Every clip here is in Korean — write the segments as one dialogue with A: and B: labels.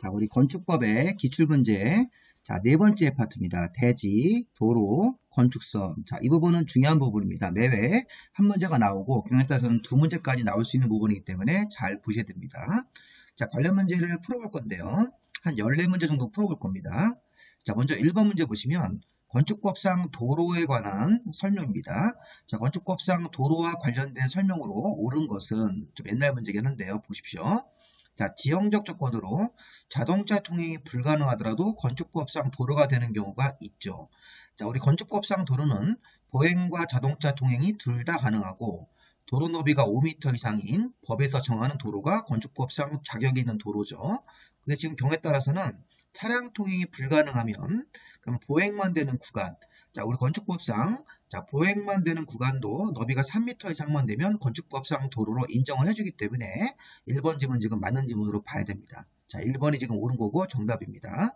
A: 자, 우리 건축법의 기출문제. 자, 네 번째 파트입니다. 대지, 도로, 건축선. 자, 이 부분은 중요한 부분입니다. 매회 한 문제가 나오고, 경우에 따라서는 두 문제까지 나올 수 있는 부분이기 때문에 잘 보셔야 됩니다. 자, 관련 문제를 풀어볼 건데요. 한 14문제 정도 풀어볼 겁니다. 자, 먼저 1번 문제 보시면, 건축법상 도로에 관한 설명입니다. 자, 건축법상 도로와 관련된 설명으로 옳은 것은 좀 옛날 문제긴 한데요. 보십시오. 자, 지형적 조건으로 자동차 통행이 불가능하더라도 건축법상 도로가 되는 경우가 있죠. 자, 우리 건축법상 도로는 보행과 자동차 통행이 둘 다 가능하고 도로 너비가 5m 이상인 법에서 정하는 도로가 건축법상 자격이 있는 도로죠. 근데 지금 경우에 따라서는 차량 통행이 불가능하면 그럼 보행만 되는 구간, 자, 우리 건축법상 자, 보행만 되는 구간도 너비가 3m 이상만 되면 건축법상 도로로 인정을 해주기 때문에 1번 지문 지금 맞는 지문으로 봐야 됩니다. 자, 1번이 지금 옳은 거고 정답입니다.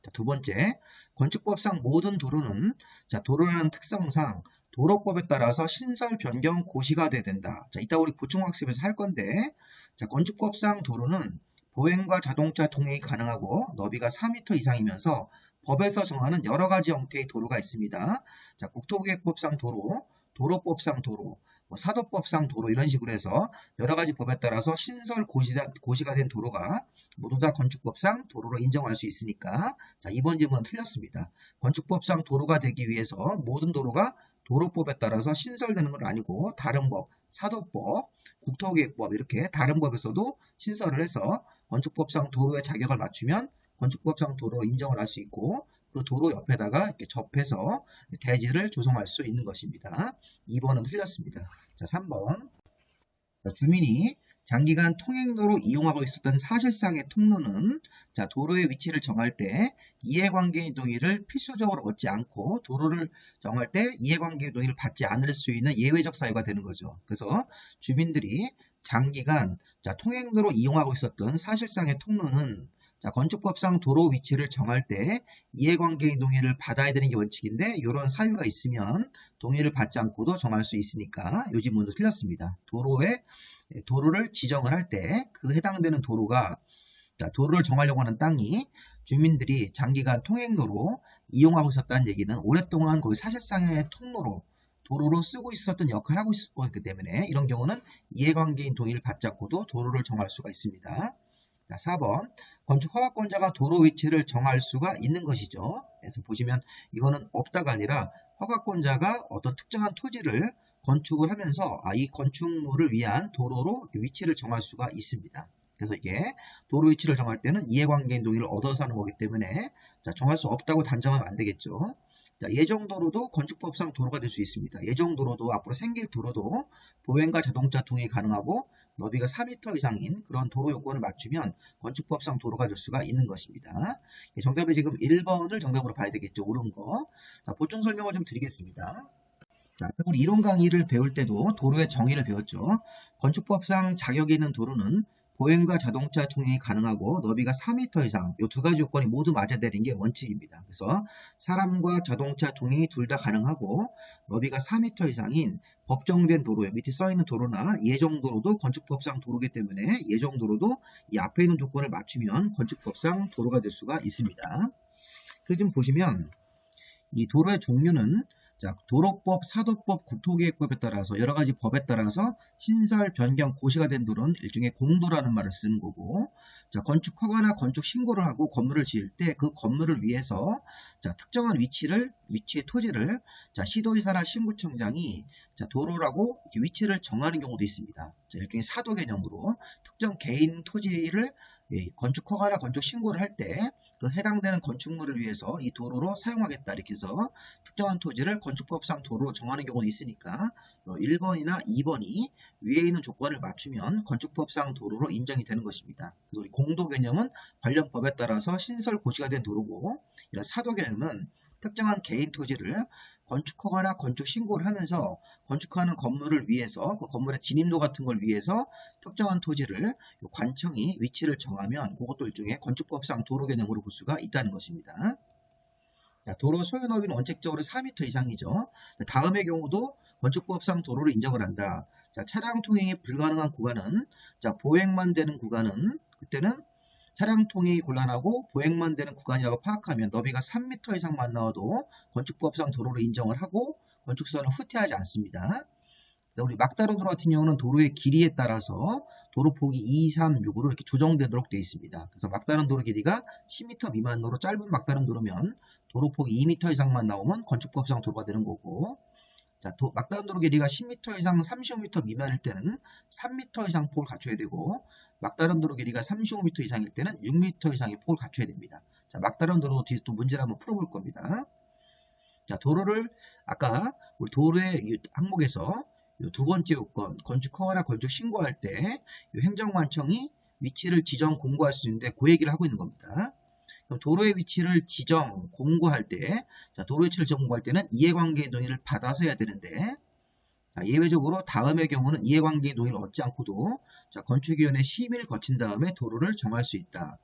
A: 자, 두 번째, 건축법상 모든 도로는 자, 도로라는 특성상 도로법에 따라서 신설 변경 고시가 돼야 된다. 자, 이따 우리 보충학습에서 할 건데, 자, 건축법상 도로는 보행과 자동차 통행이 가능하고 너비가 4m 이상이면서 법에서 정하는 여러 가지 형태의 도로가 있습니다. 자, 국토계획법상 도로, 도로법상 도로, 사도법상 도로 이런 식으로 해서 여러 가지 법에 따라서 신설 고시가 된 도로가 모두 다 건축법상 도로로 인정할 수 있으니까 자, 이번 질문은 틀렸습니다. 건축법상 도로가 되기 위해서 모든 도로가 도로법에 따라서 신설되는 건 아니고 다른 법, 사도법, 국토계획법 이렇게 다른 법에서도 신설을 해서 건축법상 도로의 자격을 맞추면 건축법상 도로 인정을 할 수 있고 그 도로 옆에다가 이렇게 접해서 대지를 조성할 수 있는 것입니다. 2번은 틀렸습니다. 자, 3번. 주민이 장기간 통행로로 이용하고 있었던 사실상의 통로는 자, 도로의 위치를 정할 때 이해관계의 동의를 필수적으로 얻지 않고 도로를 정할 때 이해관계의 동의를 받지 않을 수 있는 예외적 사유가 되는 거죠. 그래서 주민들이 장기간 자, 통행로로 이용하고 있었던 사실상의 통로는 자, 건축법상 도로 위치를 정할 때 이해관계의 동의를 받아야 되는 게 원칙인데 이런 사유가 있으면 동의를 받지 않고도 정할 수 있으니까 요 지문도 틀렸습니다. 도로를 지정을 할 때 그 해당되는 도로가 도로를 정하려고 하는 땅이 주민들이 장기간 통행로로 이용하고 있었다는 얘기는 오랫동안 거의 사실상의 통로로 도로로 쓰고 있었던 역할을 하고 있었기 때문에 이런 경우는 이해관계인 동의를 받지 않고도 도로를 정할 수가 있습니다. 자, 4번. 건축 허가권자가 도로 위치를 정할 수가 있는 것이죠. 그래서 보시면 이거는 없다가 아니라 허가권자가 어떤 특정한 토지를 건축을 하면서 이 건축물을 위한 도로로 위치를 정할 수가 있습니다. 그래서 이게 도로 위치를 정할 때는 이해관계인 동의를 얻어서 하는 거기 때문에 자, 정할 수 없다고 단정하면 안 되겠죠. 자, 예정도로도 건축법상 도로가 될 수 있습니다. 예정도로도 앞으로 생길 도로도 보행과 자동차 통행이 가능하고 너비가 4m 이상인 그런 도로 요건을 맞추면 건축법상 도로가 될 수가 있는 것입니다. 정답이 지금 1번을 정답으로 봐야 되겠죠. 옳은 거. 자, 보충 설명을 좀 드리겠습니다. 자, 우리 이론 강의를 배울 때도 도로의 정의를 배웠죠. 건축법상 자격이 있는 도로는 보행과 자동차 통행이 가능하고 너비가 4m 이상 이 두 가지 요건이 모두 맞아야 되는 게 원칙입니다. 그래서 사람과 자동차 통행이 둘 다 가능하고 너비가 4m 이상인 법정된 도로에 밑에 써있는 도로나 예정도로도 건축법상 도로기 때문에 예정도로도 이 앞에 있는 조건을 맞추면 건축법상 도로가 될 수가 있습니다. 그래서 지금 보시면 이 도로의 종류는 자, 도로법, 사도법, 국토계획법에 따라서 여러 가지 법에 따라서 신설, 변경, 고시가 된 도로는 일종의 공도라는 말을 쓰는 거고 자, 건축 허가나 건축 신고를 하고 건물을 지을 때 그 건물을 위해서 자, 특정한 위치의 토지를 자, 시도지사나 신구청장이 자, 도로라고 이렇게 위치를 정하는 경우도 있습니다. 자, 일종의 사도 개념으로 특정 개인 토지를 건축 허가나 건축 신고를 할 때 그 해당되는 건축물을 위해서 이 도로로 사용하겠다 이렇게 해서 특정한 토지를 건축법상 도로로 정하는 경우도 있으니까 1번이나 2번이 위에 있는 조건을 맞추면 건축법상 도로로 인정이 되는 것입니다. 그래서 우리 공도 개념은 관련 법에 따라서 신설 고시가 된 도로고 이런 사도 개념은 특정한 개인 토지를 건축 허가나 건축 신고를 하면서 건축하는 건물을 위해서 그 건물의 진입로 같은 걸 위해서 특정한 토지를 관청이 위치를 정하면 그것도 일종의 건축법상 도로 개념으로 볼 수가 있다는 것입니다. 자, 도로 소유 너비는 원칙적으로 4m 이상이죠. 다음의 경우도 건축법상 도로를 인정을 한다. 자, 차량 통행이 불가능한 구간은 자, 보행만 되는 구간은 그때는 차량 통행이 곤란하고 보행만 되는 구간이라고 파악하면 너비가 3m 이상만 나와도 건축법상 도로로 인정을 하고 건축선을 후퇴하지 않습니다. 우리 막다른 도로 같은 경우는 도로의 길이에 따라서 도로폭이 2, 3, 6으로 이렇게 조정되도록 되어 있습니다. 그래서 막다른 도로 길이가 10m 미만으로 짧은 막다른 도로면 도로폭이 2m 이상만 나오면 건축법상 도로가 되는 거고, 자, 막다른 도로 길이가 10m 이상 35m 미만일 때는 3m 이상 폭을 갖춰야 되고, 막다른 도로 길이가 35m 이상일 때는 6m 이상의 폭을 갖춰야 됩니다. 자, 막다른 도로 뒤에서 또 문제를 한번 풀어볼 겁니다. 자, 도로를 아까 우리 도로의 항목에서 두 번째 요건, 건축 허가나 건축 신고할 때 행정관청이 위치를 지정 공고할 수 있는데 그 얘기를 하고 있는 겁니다. 그럼 도로의 위치를 지정 공고할 때, 자, 도로 위치를 지정 공고할 때는 이해관계의 동의를 받아서 해야 되는데, 자, 예외적으로 다음의 경우는 이해관계의 동의를 얻지 않고도, 자, 건축위원회 심의를 거친 다음에 도로를 정할 수 있다.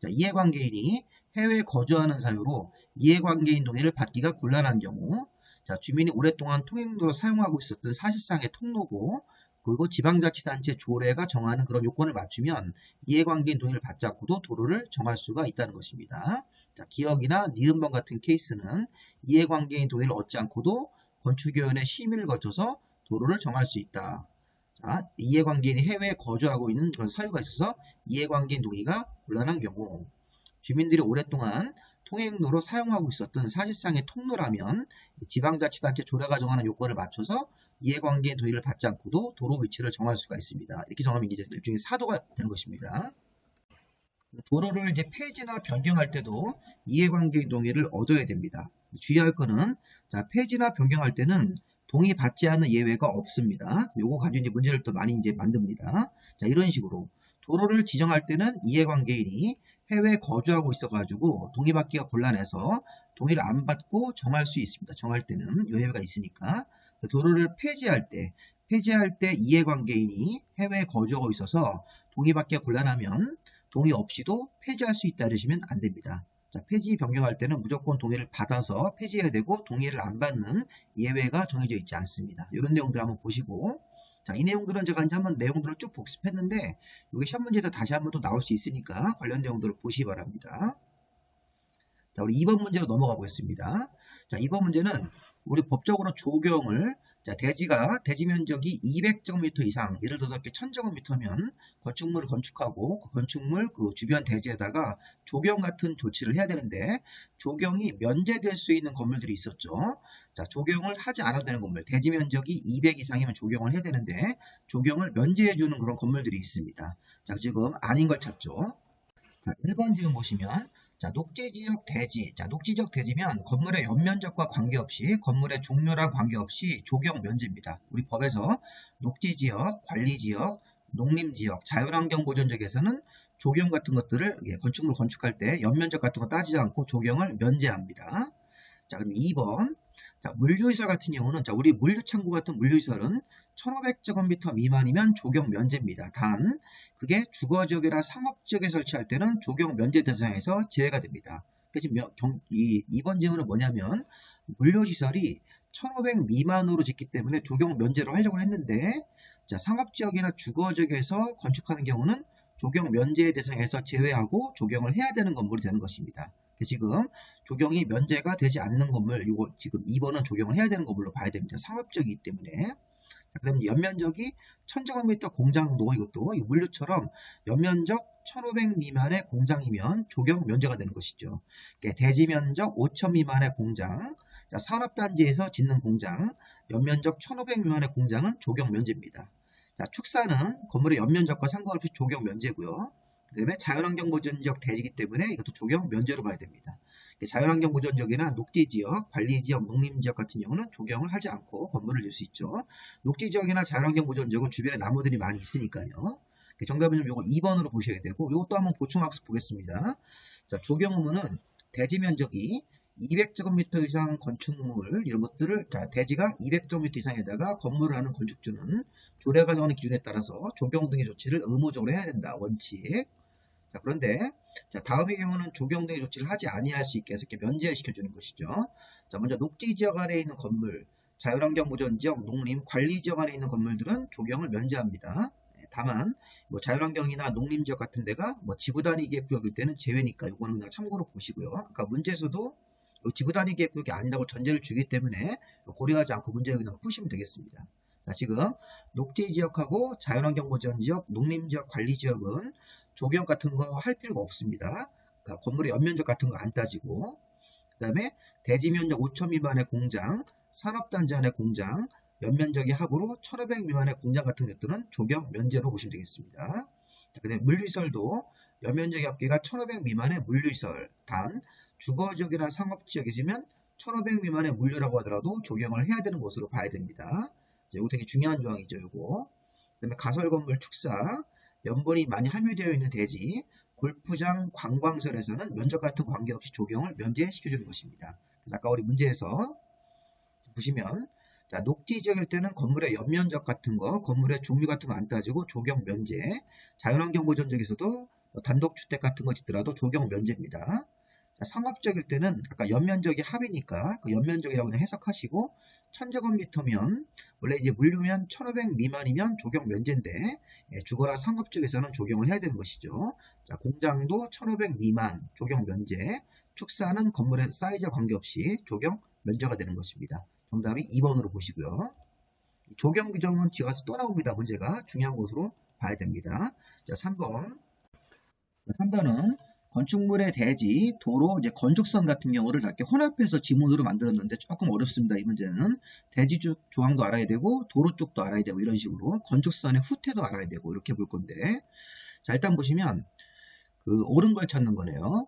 A: 자, 이해관계인이 해외에 거주하는 사유로 이해관계인 동의를 받기가 곤란한 경우, 자, 주민이 오랫동안 통행로로 사용하고 있었던 사실상의 통로고, 그리고 지방자치단체 조례가 정하는 그런 요건을 맞추면 이해관계인 동의를 받지 않고도 도로를 정할 수가 있다는 것입니다. 자, 기억이나 니은번 같은 케이스는 이해관계인 동의를 얻지 않고도 건축위원회 심의를 거쳐서 도로를 정할 수 있다. 자, 이해관계인이 해외에 거주하고 있는 그런 사유가 있어서 이해관계인 동의가 곤란한 경우, 주민들이 오랫동안 통행로로 사용하고 있었던 사실상의 통로라면 지방자치단체 조례가 정하는 요건을 맞춰서 이해관계인 동의를 받지 않고도 도로 위치를 정할 수가 있습니다. 이렇게 정하면 이제 일종의 사도가 되는 것입니다. 도로를 이제 폐지나 변경할 때도 이해관계인 동의를 얻어야 됩니다. 주의할 거는, 자, 폐지나 변경할 때는 동의받지 않는 예외가 없습니다. 요거 가지고 이제 문제를 또 많이 이제 만듭니다. 자, 이런 식으로 도로를 지정할 때는 이해관계인이 해외에 거주하고 있어가지고 동의받기가 곤란해서 동의를 안 받고 정할 수 있습니다. 정할 때는 예외가 있으니까. 도로를 폐지할 때 이해관계인이 해외에 거주하고 있어서 동의받기가 곤란하면 동의 없이도 폐지할 수 있다 하시면 안 됩니다. 자, 폐지 변경할 때는 무조건 동의를 받아서 폐지해야 되고 동의를 안 받는 예외가 정해져 있지 않습니다. 이런 내용들 한번 보시고, 자, 이 내용들은 제가 이제 한번 내용들을 쭉 복습했는데 이게 시험 문제도 다시 한번 또 나올 수 있으니까 관련 내용들을 보시기 바랍니다. 자, 우리 2번 문제로 넘어가 보겠습니다. 자, 2번 문제는 우리 법적으로 조경을, 자, 대지 면적이 200제곱미터 이상, 예를 들어서 1000제곱미터면 건축물을 건축하고 그 건축물 그 주변 대지에다가 조경 같은 조치를 해야 되는데 조경이 면제될 수 있는 건물들이 있었죠. 자, 조경을 하지 않아도 되는 건물, 대지 면적이 200 이상이면 조경을 해야 되는데 조경을 면제해 주는 그런 건물들이 있습니다. 자, 지금 아닌 걸 찾죠. 자, 1번 지금 보시면, 자, 녹지지역 대지. 자, 녹지지역 대지면 건물의 연면적과 관계없이, 건물의 종류랑 관계없이 조경 면제입니다. 우리 법에서 녹지지역, 관리지역, 농림지역, 자연환경보전지역에서는 조경 같은 것들을, 건축물 건축할 때 연면적 같은 거 따지지 않고 조경을 면제합니다. 자, 그럼 2번. 자, 물류시설 같은 경우는, 자, 우리 물류창고 같은 물류시설은 1500제곱미터 미만이면 조경 면제입니다. 단, 그게 주거지역이나 상업지역에 설치할 때는 조경 면제 대상에서 제외가 됩니다. 지금 2번 질문은 뭐냐면, 물류시설이 1500 미만으로 짓기 때문에 조경 면제를 하려고 했는데, 자, 상업지역이나 주거지역에서 건축하는 경우는 조경 면제 대상에서 제외하고 조경을 해야 되는 건물이 되는 것입니다. 지금 조경이 면제가 되지 않는 건물, 이거 지금 2번은 조경을 해야 되는 건물로 봐야 됩니다. 상업적이기 때문에. 그 다음에 연면적이 1000제곱미터 공장도 이것도 물류처럼 연면적 1500 미만의 공장이면 조경 면제가 되는 것이죠. 대지 면적 5000 미만의 공장, 자, 산업단지에서 짓는 공장, 연면적 1500 미만의 공장은 조경 면제입니다. 자, 축사는 건물의 연면적과 상관없이 조경 면제고요. 그 다음에 자연환경보전지역 대지이기 때문에 이것도 조경 면제로 봐야 됩니다. 자연환경보전지역이나 녹지지역, 관리지역, 농림지역 같은 경우는 조경을 하지 않고 건물을 지을 수 있죠. 녹지지역이나 자연환경보전지역은 주변에 나무들이 많이 있으니까요. 정답은 이거 2번으로 보셔야 되고, 이것도 한번 보충학습 보겠습니다. 자, 조경 의무는 대지 면적이 200제곱미터 이상 건축물 이런 것들을, 자, 대지가 200제곱미터 이상에다가 건물을 하는 건축주는 조례가 정하는 기준에 따라서 조경 등의 조치를 의무적으로 해야 된다. 원칙. 자, 그런데, 자, 다음의 경우는 조경 등의 조치를 하지 아니할 수 있게 해서 이렇게 면제시켜 주는 것이죠. 자, 먼저 녹지지역 아래에 있는 건물, 자연환경보전지역, 농림, 관리지역 안에 있는 건물들은 조경을 면제합니다. 다만 뭐 자연환경이나 농림지역 같은 데가 뭐 지구단위계획 구역일 때는 제외니까 이거는 그냥 참고로 보시고요. 그러니까 문제에서도 지구단위계획 구역이 아니라고 전제를 주기 때문에 고려하지 않고 문제를 그냥 푸시면 되겠습니다. 자, 지금 녹지지역하고 자연환경보전지역, 농림지역 관리지역은 조경 같은 거 할 필요가 없습니다. 그러니까 건물의 연면적 같은 거 안 따지고, 그 다음에 대지면적 5천 미만의 공장, 산업단지 안의 공장, 연면적이 합으로 1500 미만의 공장 같은 것들은 조경 면제로 보시면 되겠습니다. 그다음에 물류시설도 연면적이 합계가 1500 미만의 물류시설, 단 주거지역이나 상업지역이 있으면 1500 미만의 물류라고 하더라도 조경을 해야 되는 것으로 봐야 됩니다. 이거 되게 중요한 조항이죠. 이거. 그다음에 가설건물 축사, 연번이 많이 함유되어 있는 대지, 골프장, 관광설에서는 면적 같은 거 관계없이 조경을 면제시켜주는 것입니다. 그래서 아까 우리 문제에서 보시면 자, 녹지 지역일 때는 건물의 연면적 같은 거, 건물의 종류 같은 거 안 따지고 조경 면제, 자연환경 보전 지역에서도 단독주택 같은 거 짓더라도 조경 면제입니다. 자, 상업지역일 때는 아까 연면적이 합이니까 그 연면적이라고 그냥 해석하시고 1000제곱미터면 원래 이제 물류면 1500 미만이면 조경 면제인데 주거나 상업지역에서는 조경을 해야 되는 것이죠. 자, 공장도 1500 미만 조경 면제, 축사는 건물의 사이즈와 관계없이 조경 면제가 되는 것입니다. 정답이 2번으로 보시고요. 조경 규정은 뒤에 가서 또 나옵니다. 문제가 중요한 것으로 봐야 됩니다. 자, 3번. 3번은 건축물의 대지, 도로, 이제 건축선 같은 경우를 이렇게 혼합해서 지문으로 만들었는데 조금 어렵습니다. 이 문제는 대지 쪽 조항도 알아야 되고 도로 쪽도 알아야 되고 이런 식으로 건축선의 후퇴도 알아야 되고 이렇게 볼 건데, 자, 일단 보시면 그 옳은 걸 찾는 거네요.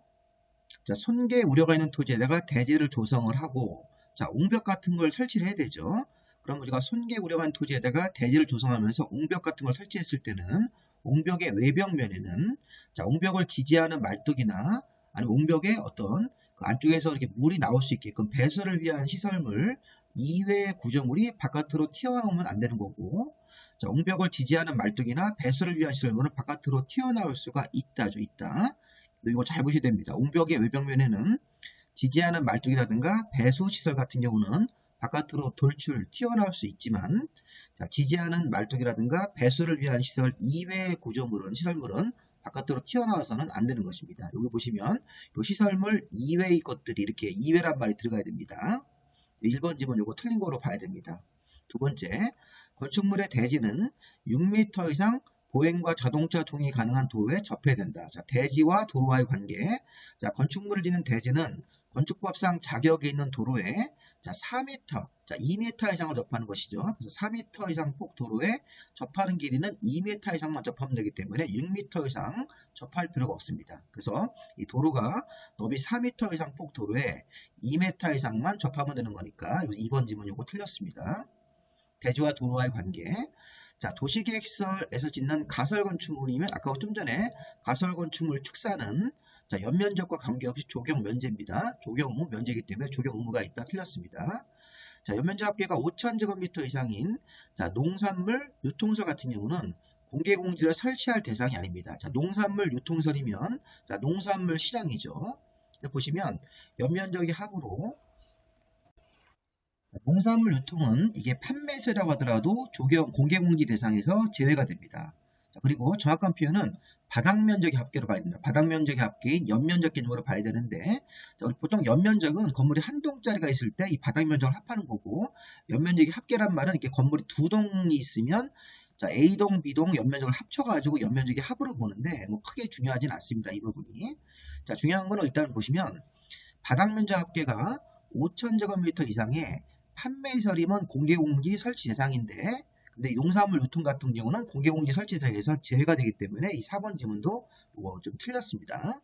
A: 자, 손괴 우려가 있는 토지에다가 대지를 조성을 하고, 자, 옹벽 같은 걸 설치를 해야 되죠. 그럼 우리가 손괴 우려가 있는 토지에다가 대지를 조성하면서 옹벽 같은 걸 설치했을 때는 옹벽의 외벽면에는 자, 옹벽을 지지하는 말뚝이나 아니면 옹벽의 어떤 그 안쪽에서 이렇게 물이 나올 수 있게끔 배설을 위한 시설물 이외의 구조물이 바깥으로 튀어나오면 안 되는 거고, 자, 옹벽을 지지하는 말뚝이나 배설을 위한 시설물은 바깥으로 튀어나올 수가 있다죠. 있다. 이거 잘 보셔야 됩니다. 옹벽의 외벽면에는 지지하는 말뚝이라든가 배수시설 같은 경우는 바깥으로 돌출, 튀어나올 수 있지만, 자, 지지하는 말뚝이라든가 배수를 위한 시설 이외의 구조물은, 시설물은 바깥으로 튀어나와서는 안 되는 것입니다. 여기 보시면 이 시설물 이외의 것들이 이렇게 이외란 말이 들어가야 됩니다. 1번 지문 이거 틀린 거로 봐야 됩니다. 두 번째, 건축물의 대지는 6m 이상 보행과 자동차 통행이 가능한 도로에 접해야 된다. 자, 대지와 도로와의 관계. 자, 건축물을 짓는 대지는 건축법상 자격이 있는 도로에 자, 4m, 자, 2m 이상을 접하는 것이죠. 그래서 4m 이상 폭 도로에 접하는 길이는 2m 이상만 접하면 되기 때문에 6m 이상 접할 필요가 없습니다. 그래서 이 도로가 너비 4m 이상 폭 도로에 2m 이상만 접하면 되는 거니까 2번 지문 요거 틀렸습니다. 대지와 도로와의 관계. 자, 도시계획시설에서 짓는 가설건축물이면 아까 좀 전에 가설건축물 축사는 자, 연면적과 관계없이 조경 면제입니다. 조경 의무 면제이기 때문에 조경 의무가 있다. 틀렸습니다. 자, 연면적 합계가 5000제곱미터 이상인 자, 농산물 유통설 같은 경우는 공개공지를 설치할 대상이 아닙니다. 자, 농산물 유통설이면 자, 농산물 시장이죠. 보시면 연면적이 합으로 농산물 유통은 이게 판매세라고 하더라도 조경 공개공지 대상에서 제외가 됩니다. 자, 그리고 정확한 표현은 바닥면적의 합계로 봐야 됩니다. 바닥면적의 합계인 연면적 개념으로 봐야 되는데, 자, 우리 보통 연면적은 건물이 한 동짜리가 있을 때 이 바닥면적을 합하는 거고, 연면적의 합계란 말은 이렇게 건물이 두 동이 있으면 자, A동, B동 연면적을 합쳐가지고 연면적의 합으로 보는데 뭐 크게 중요하진 않습니다. 이 부분이. 자, 중요한 거는 일단 보시면 바닥면적 합계가 5000제곱미터 이상의 판매설이면 공개공지 설치 대상인데, 근데 농산물 유통 같은 경우는 공개공지 설치 대상에서 제외가 되기 때문에 이 4번 지문도 좀 틀렸습니다.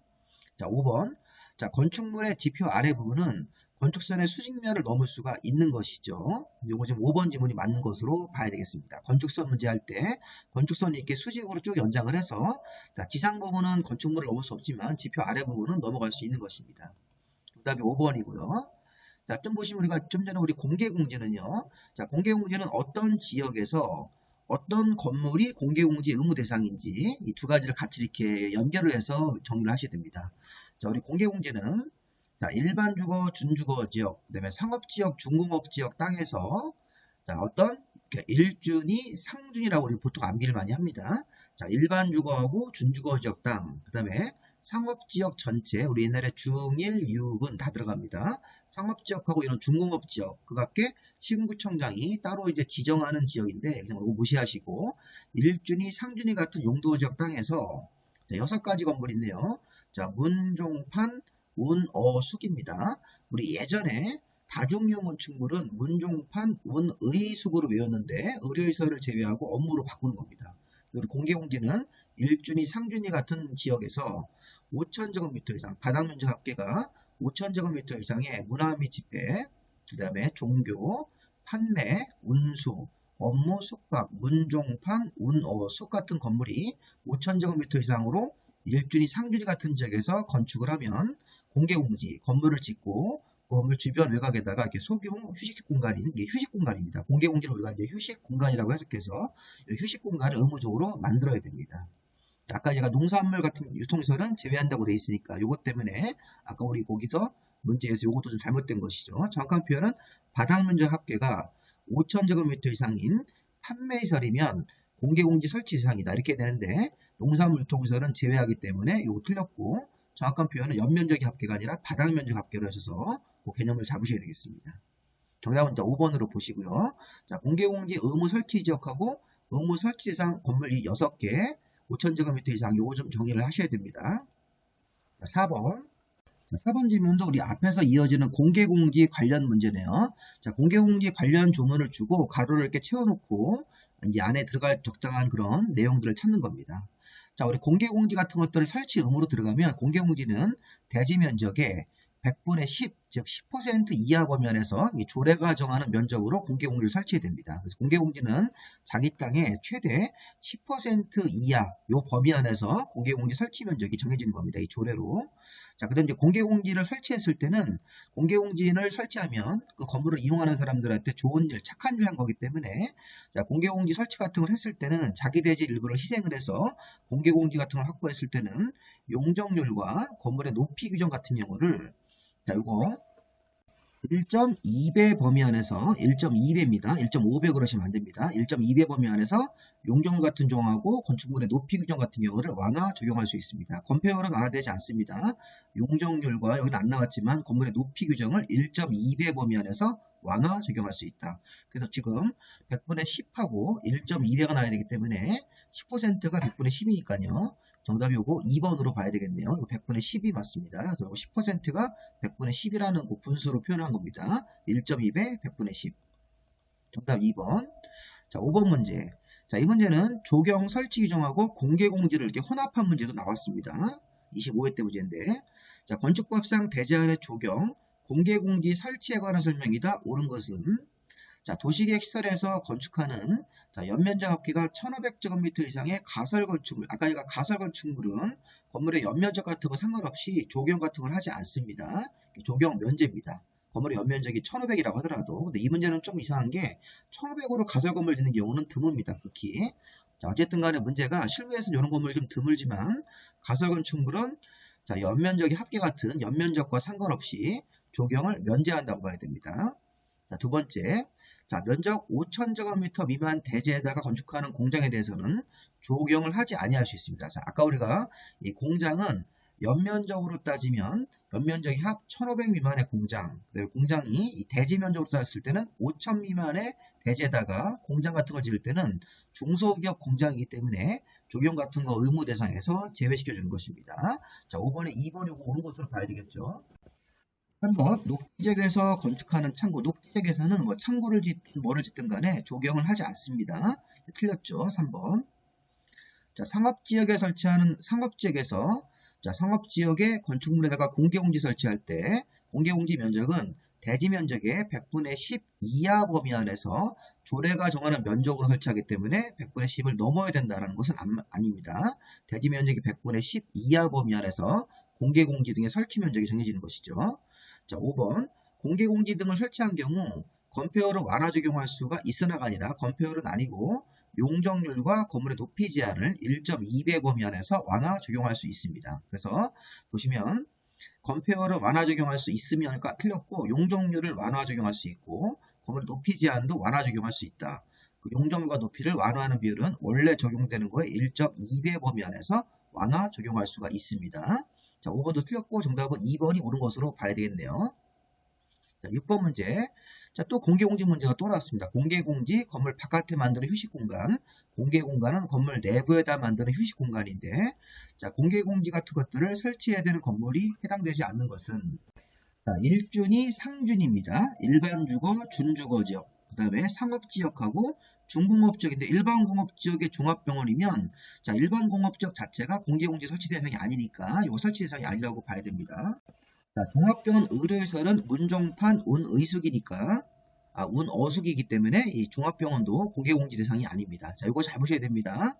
A: 자, 5번. 자, 건축물의 지표 아래 부분은 건축선의 수직면을 넘을 수가 있는 것이죠. 요거 지금 5번 지문이 맞는 것으로 봐야 되겠습니다. 건축선 문제할 때 건축선이 이렇게 수직으로 쭉 연장을 해서 자, 지상 부분은 건축물을 넘을 수 없지만 지표 아래 부분은 넘어갈 수 있는 것입니다. 정답이 5번이고요. 자, 좀 보시면 우리가 좀 전에 우리 공개공지는요. 자, 공개공지는 어떤 지역에서 어떤 건물이 공개공지 의무 대상인지 이 두 가지를 같이 이렇게 연결을 해서 정리를 하셔야 됩니다. 자, 우리 공개공지는 자, 일반 주거, 준주거 지역, 그다음에 상업지역, 중공업지역 땅에서 자, 어떤 그러니까 일준이, 상준이라고 우리 보통 암기를 많이 합니다. 자, 일반 주거하고 준주거 지역 땅, 그 다음에 상업지역 전체, 우리 옛날에 중일, 유군 다 들어갑니다. 상업지역하고 이런 중공업지역, 그 밖에 시군구청장이 따로 이제 지정하는 지역인데 그냥 이거 무시하시고 일준이, 상준이 같은 용도지역 땅에서 자, 6가지 건물이 있네요. 자, 문종판, 운어숙입니다. 우리 예전에 다중이용 건축물은 문종판, 운의숙으로 외웠는데 의료시설을 제외하고 업무로 바꾸는 겁니다. 그리고 공개공지는 일준이, 상준이 같은 지역에서 5,000제곱미터 이상, 바닥면적 합계가 5,000제곱미터 이상의 문화 및 집회, 그 다음에 종교, 판매, 운수, 업무, 숙박, 문종판, 운어숙 같은 건물이 5,000제곱미터 이상으로 일준이, 상준이 같은 지역에서 건축을 하면 공개공지, 건물을 짓고 건물 주변 외곽에다가 이렇게 소규모 휴식 공간인, 이게 휴식 공간입니다. 공개 공지를 우리가 이제 휴식 공간이라고 해석해서 휴식 공간을 의무적으로 만들어야 됩니다. 아까 제가 농산물 같은 유통시설은 제외한다고 돼 있으니까 요것 때문에 아까 우리 거기서 문제에서 요것도 좀 잘못된 것이죠. 정확한 표현은 바닥 면적 합계가 5,000제곱미터 이상인 판매시설이면 공개공지 설치 이상이다 이렇게 되는데 농산물 유통시설은 제외하기 때문에 요거 틀렸고 정확한 표현은 연면적의 합계가 아니라 바닥 면적 합계로 하셔서 그 개념을 잡으셔야 되겠습니다. 정답은 5번으로 보시고요. 자, 공개공지 의무 설치 지역하고 의무 설치 대상 건물 이 6개, 5,000제곱미터 이상 요거 좀 정리를 하셔야 됩니다. 자, 4번. 자, 4번 질문도 우리 앞에서 이어지는 공개공지 관련 문제네요. 자, 공개공지 관련 조문을 주고 가로를 이렇게 채워놓고 이제 안에 들어갈 적당한 그런 내용들을 찾는 겁니다. 자, 우리 공개공지 같은 것들을 설치 의무로 들어가면 공개공지는 대지 면적의 100분의 10, 즉 10% 이하 범위안에서 조례가 정하는 면적으로 공개공지를 설치해야 됩니다. 그래서 공개공지는 자기 땅의 최대 10% 이하 요 범위 안에서 공개공지 설치 면적이 정해지는 겁니다. 이 조례로. 자, 그다음 이제 공개공지를 설치했을 때는 공개공지를 설치하면 그 건물을 이용하는 사람들한테 좋은 일, 착한 일 한 거기 때문에 자, 공개공지 설치 같은 걸 했을 때는 자기 대지 일부를 희생을 해서 공개공지 같은 걸 확보했을 때는 용적률과 건물의 높이 규정 같은 경우를 자, 요거 1.2배 범위 안에서 1.2배입니다. 1.5배 그러시면 안 됩니다. 1.2배 범위 안에서 용적률 같은 종하고 건축물의 높이 규정 같은 경우를 완화 적용할 수 있습니다. 건폐율은 완화되지 않습니다. 용적률과 여기는 안 나왔지만 건물의 높이 규정을 1.2배 범위 안에서 완화 적용할 수 있다. 그래서 지금 100분의 10하고 1.2배가 나와야 되기 때문에 10%가 100분의 10이니까요. 정답이 요거 2번으로 봐야 되겠네요. 이거 100분의 10이 맞습니다. 그래서 10%가 100분의 10이라는 분수로 표현한 겁니다. 1.2배 100분의 10. 정답 2번. 자, 5번 문제. 자, 이 문제는 조경 설치 규정하고 공개 공지를 이렇게 혼합한 문제도 나왔습니다. 25회 때 문제인데. 자, 건축법상 대제안의 조경, 공개 공지 설치에 관한 설명이다. 옳은 것은 자, 도시계획 시설에서 건축하는 자, 연면적 합계가 1,500제곱미터 이상의 가설 건축물. 아까 제가 가설 건축물은 건물의 연면적 같은 거 상관없이 조경 같은 걸 하지 않습니다. 조경 면제입니다. 건물의 연면적이 1,500이라고 하더라도 근데 이 문제는 좀 이상한 게 1,500으로 가설 건물 짓는 경우는 드뭅니다. 극히. 자, 어쨌든 간에 문제가 실무에서는 이런 건물이 좀 드물지만 가설 건축물은 자, 연면적이 합계 같은 연면적과 상관없이 조경을 면제한다고 봐야 됩니다. 자, 두 번째. 자, 면적 5,000제곱미터 미만 대지에다가 건축하는 공장에 대해서는 조경을 하지 아니할 수 있습니다. 자, 아까 우리가 이 공장은 연면적으로 따지면 연면적이 합 1,500 미만의 공장, 공장이 이 대지 면적으로 따졌을 때는 5,000 미만의 대지에다가 공장 같은 걸 지을 때는 중소기업 공장이기 때문에 조경 같은 거 의무 대상에서 제외시켜 주는 것입니다. 자, 5번에 2번이 오는 것으로 봐야 되겠죠. 3번 녹지역에서 건축하는 창고, 녹지역에서는 뭐 창고를 짓든 뭐를 짓든 간에 조경을 하지 않습니다. 틀렸죠. 3번. 자, 상업지역에 설치하는 상업지역에서 자, 상업지역에 건축물에다가 공개공지 설치할 때 공개공지 면적은 대지 면적의 100분의 10 이하 범위 안에서 조례가 정하는 면적으로 설치하기 때문에 100분의 10을 넘어야 된다는 것은 아닙니다. 대지 면적이 100분의 10 이하 범위 안에서 공개공지 등의 설치 면적이 정해지는 것이죠. 자, 5번 공개공지 등을 설치한 경우 건폐율을 완화 적용할 수가 있으나가 아니라 건폐율은 아니고 용적률과 건물의 높이 제한을 1.2배 범위 안에서 완화 적용할 수 있습니다. 그래서 보시면 건폐율을 완화 적용할 수 있으면 틀렸고 용적률을 완화 적용할 수 있고 건물의 높이 제한도 완화 적용할 수 있다. 그 용적률과 높이를 완화하는 비율은 원래 적용되는 거에 1.2배 범위 안에서 완화 적용할 수가 있습니다. 자, 5번도 틀렸고 정답은 2번이 옳은 것으로 봐야 되겠네요. 자, 6번 문제. 자, 또 공개공지 문제가 또 나왔습니다. 공개공지, 건물 바깥에 만드는 휴식공간. 공개공간은 건물 내부에다 만드는 휴식공간인데, 자, 공개공지 같은 것들을 설치해야 되는 건물이 해당되지 않는 것은, 자, 1준이 상준입니다. 일반주거, 준주거지역, 그 다음에 상업지역하고 중공업지역인데 일반 공업지역의 종합병원이면 자, 일반 공업지역 자체가 공개공지 설치 대상이 아니니까 이거 설치 대상이 아니라고 봐야 됩니다. 자, 종합병원 의료시설은 문종판, 운의숙이니까 운어숙이기 때문에 이 종합병원도 공개공지 대상이 아닙니다. 자, 이거 잘 보셔야 됩니다.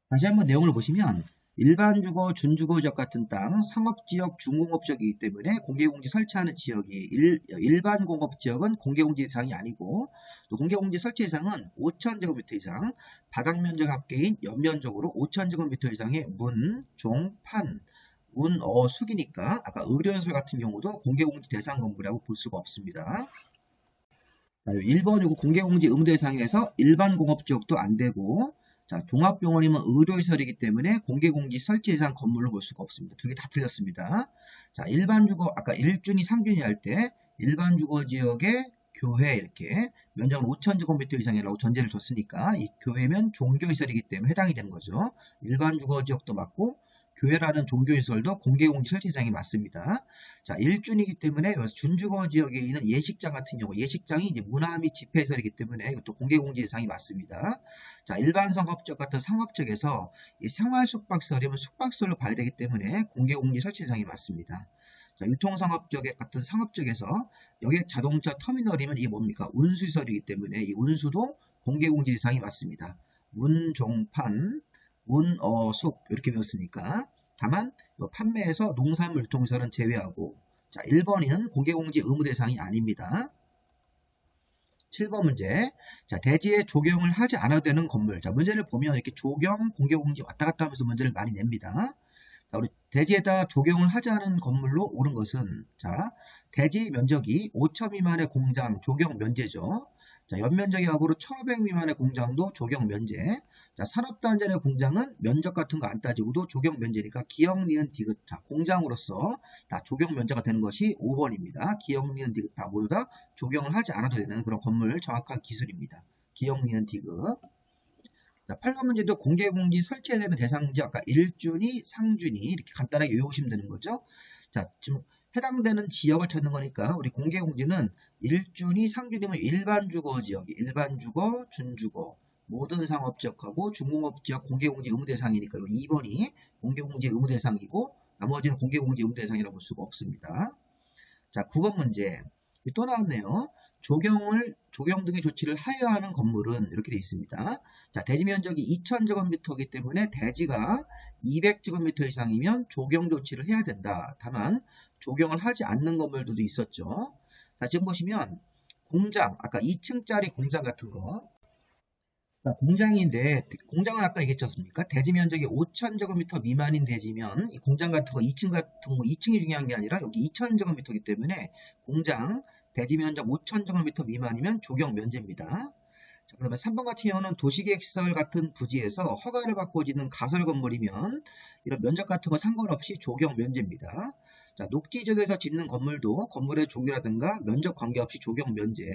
A: 다시 한번 내용을 보시면 일반 주거, 준주거 지역 같은 땅, 상업지역, 중공업지역이기 때문에 공개공지 설치하는 지역이 일반 공업지역은 공개공지 대상이 아니고 또 공개공지 설치 대상은 5,000제곱미터 이상, 바닥면적 합계인 연면적으로 5,000제곱미터 이상의 문, 종, 판, 운, 어, 숙이니까 아까 의료시설 같은 경우도 공개공지 대상 건물이라고 볼 수가 없습니다. 1번이고 공개공지 의무 대상에서 일반 공업지역도 안 되고 자, 종합병원이면 의료시설이기 때문에 공개공지 설치 대상 건물로 볼 수가 없습니다. 두 개 다 틀렸습니다. 자, 일반주거 아까 1준이 상준이 할 때 일반주거지역의 교회 이렇게 면적은 5,000제곱미터 이상이라고 전제를 줬으니까 이 교회면 종교시설이기 때문에 해당이 되는 거죠. 일반주거지역도 맞고 교회라는 종교시설도 공개공지 설치 대상이 맞습니다. 자, 1준이기 때문에 준주거 지역에 있는 예식장 같은 경우 예식장이 이제 문화 및 집회시설이기 때문에 이것도 공개공지 대상이 맞습니다. 자, 일반 상업지역 같은 상업지역에서 이 생활숙박시설이면 숙박시설로 봐야 되기 때문에 공개공지 설치 대상이 맞습니다. 자, 유통상업지역 같은 상업지역에서 여객 자동차 터미널이면 이게 뭡니까? 운수시설이기 때문에 이 운수도 공개공지 대상이 맞습니다. 문종판 운어숙 이렇게 배웠으니까 다만 판매에서 농산물 유통시설은 제외하고 자 1번은 공개공지 의무 대상이 아닙니다. 7번 문제 자 대지에 조경을 하지 않아도 되는 건물 자 문제를 보면 이렇게 조경 공개공지 왔다 갔다 하면서 문제를 많이 냅니다. 자, 우리 대지에다 조경을 하지 않은 건물로 옳은 것은 자 대지 면적이 5천 미만의 공장 조경 면제죠. 자, 연면적이 하고로 1,500 미만의 공장도 조경 면제. 자, 산업단지 내 공장은 면적 같은 거 안 따지고도 조경 면제니까 기역, 니은, 디귿. 자, 공장으로서 다 조경 면제가 되는 것이 5번입니다. 기역, 니은, 디귿 다 모두 다 조경을 하지 않아도 되는 그런 건물 정확한 기술입니다. 기역, 니은, 디귿. 자, 8번 문제도 공개공지 설치해야 되는 대상지 아까 1준이, 상준이 이렇게 간단하게 외우시면 되는 거죠. 자, 지금 해당되는 지역을 찾는 거니까 우리 공개공지는 1준이 상준이면 일반주거지역, 일반주거, 준주거, 모든 상업지역하고 중공업지역 공개공지 의무대상이니까 2번이 공개공지 의무대상이고 나머지는 공개공지 의무대상이라고 볼 수가 없습니다. 자, 9번 문제 또 나왔네요. 조경 등의 조치를 하여하는 건물은 이렇게 되어 있습니다. 자, 대지 면적이 2,000제곱미터이기 때문에 대지가 200제곱미터 이상이면 조경 조치를 해야 된다. 다만 조경을 하지 않는 건물들도 있었죠. 자, 지금 보시면 공장, 아까 2층짜리 공장 같은 거. 자, 공장인데 공장은 아까 얘기했지 않습니까? 대지 면적이 5,000제곱미터 미만인 대지면 이 공장 같은 거 2층 같은 거 2층이 중요한 게 아니라 여기 2,000제곱미터이기 때문에 공장 대지 면적 5,000제곱미터 미만이면 조경 면제입니다. 자, 그러면 3번 같은 경우는 도시계획시설 같은 부지에서 허가를 받고 짓는 가설 건물이면 이런 면적 같은 거 상관없이 조경 면제입니다. 자, 녹지지역에서 짓는 건물도 건물의 종류라든가 면적 관계없이 조경 면제.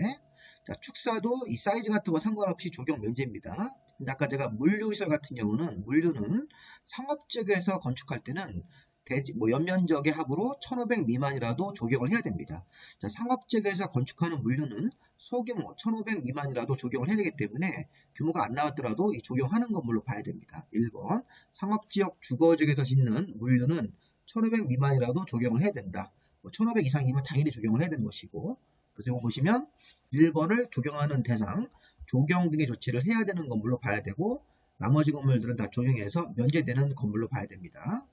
A: 자, 축사도 이 사이즈 같은 거 상관없이 조경 면제입니다. 근데 아까 제가 물류시설 같은 경우는 물류는 상업지역에서 건축할 때는 대지, 연면적의 합으로 1,500 미만이라도 조경을 해야 됩니다. 자, 상업지역에서 건축하는 물류는 소규모 1,500 미만이라도 조경을 해야 되기 때문에 규모가 안 나왔더라도 이 조경하는 건물로 봐야 됩니다. 1번 상업지역 주거지역에서 짓는 물류는 1,500 미만이라도 조경을 해야 된다. 1,500 이상이면 당연히 조경을 해야 되는 것이고 그래서 이거 보시면 1번을 조경하는 대상, 조경 등의 조치를 해야 되는 건물로 봐야 되고 나머지 건물들은 다 조경해서 면제되는 건물로 봐야 됩니다.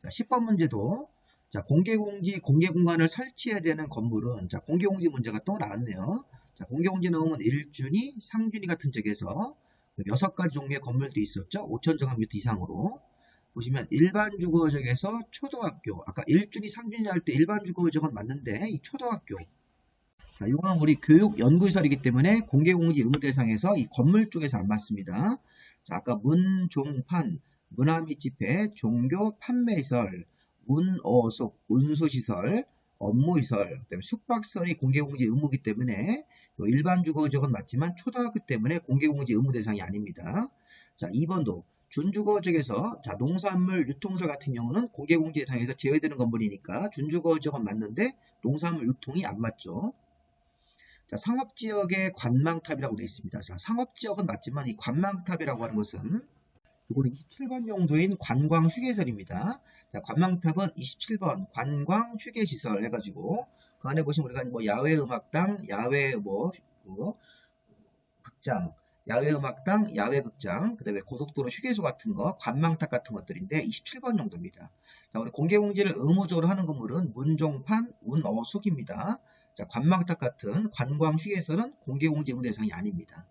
A: 자, 10번 문제도 자, 공개공지, 공개공간을 설치해야 되는 건물은 자, 공개공지 문제가 또 나왔네요. 자, 공개공지 나오면 1준이, 상준이 같은 지역에서 6가지 종류의 건물도 있었죠. 5,000제곱미터 이상으로. 보시면 일반주거지역에서 초등학교, 아까 1준이, 상준이 할 때 일반주거지역은 맞는데 이 초등학교 자, 이거는 우리 교육연구시설이기 때문에 공개공지 의무 대상에서 이 건물 쪽에서 안 맞습니다. 자, 아까 문, 종, 판, 문화 및 집회, 종교, 판매시설, 운어속, 운수시설, 업무시설, 그다음에 숙박시설이 공개공지 의무이기 때문에 일반 주거지역은 맞지만 초등학교 때문에 공개공지 의무 대상이 아닙니다. 자, 2번도 준주거지역에서 자, 농산물 유통시설 같은 경우는 공개공지 대상에서 제외되는 건물이니까 준주거지역은 맞는데 농산물 유통이 안 맞죠. 자, 상업지역의 관망탑이라고 되어 있습니다. 자, 상업지역은 맞지만 이 관망탑이라고 하는 것은 이거는 27번 용도인 관광휴게시설입니다. 자, 관망탑은 27번 관광휴게시설 해가지고 그 안에 보시면 우리가 뭐 야외음악당, 야외 극장, 야외음악당, 야외극장, 그 다음에 고속도로 휴게소 같은 거, 관망탑 같은 것들인데 27번 정도입니다. 자, 우리 공개공지를 의무적으로 하는 건물은 문종판, 운어숙입니다. 자, 관망탑 같은 관광휴게소는 공개공지 의무 대상이 아닙니다.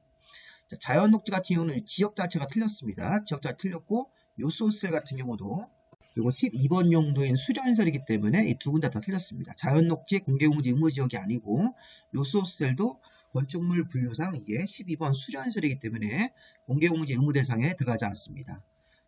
A: 자, 자연녹지 같은 경우는 지역 자체가 틀렸습니다. 지역 자체 틀렸고 요소시설 같은 경우도 그리고 12번 용도인 수련시설이기 때문에 이 두 군데 다 틀렸습니다. 자연녹지 공개공지 의무지역이 아니고 요소시설도 건축물 분류상 이게 12번 수련시설이기 때문에 공개공지 의무 대상에 들어가지 않습니다.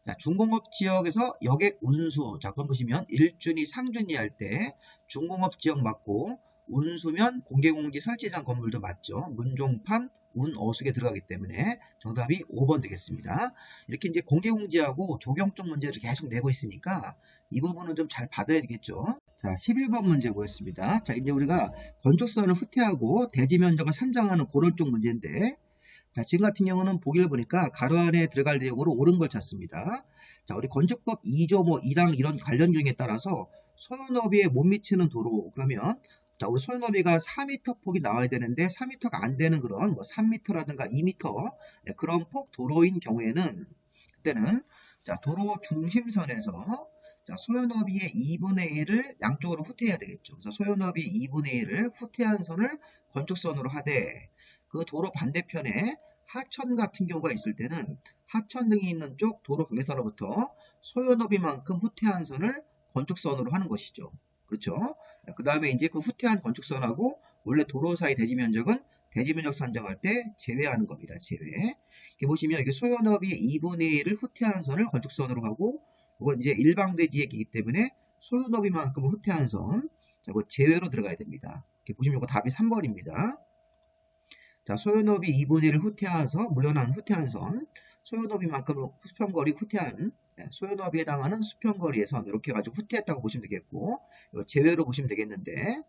A: 자, 중공업지역에서 여객 운수, 자, 그럼 보시면 1준위, 상준위 할 때 중공업지역 맞고 운수면 공개공지 설치상 건물도 맞죠. 문종판, 운어숙에 들어가기 때문에 정답이 5번 되겠습니다. 이렇게 이제 공개공지하고 조경적 문제를 계속 내고 있으니까 이 부분은 좀 잘 받아야 되겠죠. 자, 11번 문제 보겠습니다. 자, 이제 우리가 건축선을 후퇴하고 대지 면적을 산정하는 그런 쪽 문제인데 자, 지금 같은 경우는 보기를 보니까 가로 안에 들어갈 내용으로 옳은 걸 찾습니다. 자, 우리 건축법 2조 뭐 1항 이런 관련 중에 따라서 소요너비에 못 미치는 도로 그러면 자, 우리 소요너비가 4m 폭이 나와야 되는데 4m가 안 되는 그런 뭐 3m라든가 2m 그런 폭 도로인 경우에는 그때는 자, 도로 중심선에서 자, 소요너비의 2분의 1을 양쪽으로 후퇴해야 되겠죠. 그래서 소요너비 2분의 1을 후퇴한 선을 건축선으로 하되 그 도로 반대편에 하천 같은 경우가 있을 때는 하천등이 있는 쪽 도로 경계선으로부터 소요너비만큼 후퇴한 선을 건축선으로 하는 것이죠. 그렇죠? 그 다음에 이제 그 후퇴한 건축선하고 원래 도로 사이 대지 면적은 대지 면적 산정할 때 제외하는 겁니다. 제외. 이렇게 보시면 이게 소요너비의 2분의 1을 후퇴한 선을 건축선으로 하고 이건 이제 일방대지역이기 때문에 소요너비만큼 후퇴한 선, 자, 이거 제외로 들어가야 됩니다. 이렇게 보시면 이거 답이 3번입니다. 자, 소요너비 2분의 1을 후퇴해서 물러난 후퇴한 선, 소요너비만큼 수평거리 후퇴한 소요너비에 해당하는 수평거리의 선 이렇게 해가지고 후퇴했다고 보시면 되겠고 제외로 보시면 되겠는데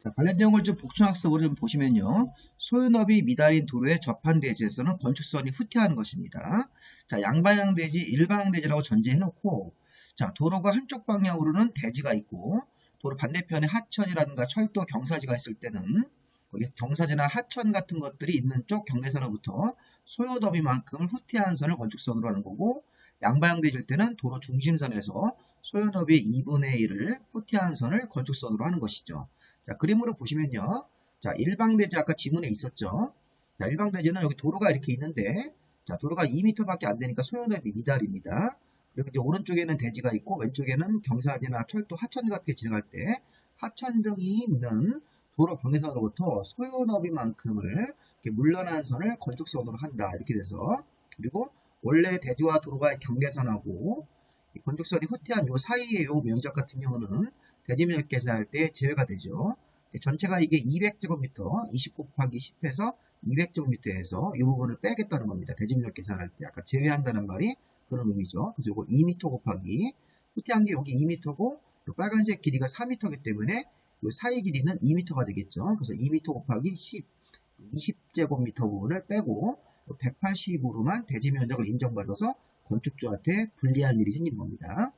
A: 자, 관련 내용을 좀 복층학습으로 좀 보시면요. 소요너비 미달인 도로에 접한 대지에서는 건축선이 후퇴하는 것입니다. 자, 양방향 대지, 일방향 대지라고 전제해놓고 자, 도로가 한쪽 방향으로는 대지가 있고 도로 반대편에 하천이라든가 철도 경사지가 있을 때는 거기 경사지나 하천 같은 것들이 있는 쪽 경계선으로부터 소요너비만큼을 후퇴한 선을 건축선으로 하는 거고 양방향 대지일 때는 도로 중심선에서 소요너비 2분의 1을 후퇴한 선을 건축선으로 하는 것이죠. 자, 그림으로 보시면요. 자, 일방대지 아까 지문에 있었죠. 자, 일방대지는 여기 도로가 이렇게 있는데 자, 도로가 2m밖에 안 되니까 소요너비 미달입니다. 그리고 이제 오른쪽에는 대지가 있고 왼쪽에는 경사지나 철도 하천 같은 게 지나갈 때 하천 등이 있는 도로 경계선으로부터 소요너비만큼을 이렇게 물러난 선을 건축선으로 한다. 이렇게 돼서 그리고 원래 대지와 도로가 경계선하고 건축선이 후퇴한 요 사이의 요 면적 같은 경우는 대지 면적 계산할 때 제외가 되죠. 전체가 이게 200제곱미터, 20 곱하기 10해서 200제곱미터에서 이 부분을 빼겠다는 겁니다. 대지 면적 계산할 때 아까 제외한다는 말이 그런 의미죠. 그래서 이거 2m 곱하기 후퇴한 게 여기 2m고 빨간색 길이가 4m이기 때문에 이 사이 길이는 2m가 되겠죠. 그래서 2m 곱하기 10, 20제곱미터 부분을 빼고 180으로만 대지 면적을 인정받아서 건축주한테 불리한 일이 생기는 겁니다.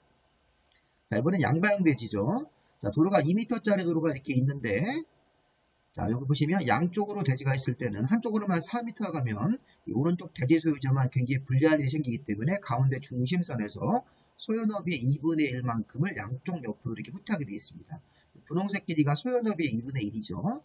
A: 자, 이번엔 양방향 대지죠. 자, 도로가 2m짜리 도로가 이렇게 있는데 자, 여기 보시면 양쪽으로 대지가 있을 때는 한쪽으로만 4m가 가면 이 오른쪽 대지 소유자만 굉장히 불리한 일이 생기기 때문에 가운데 중심선에서 소요너비의 2분의 1만큼을 양쪽 옆으로 이렇게 후퇴하게 되어 있습니다. 분홍색 길이가 소요너비의 2분의 1이죠.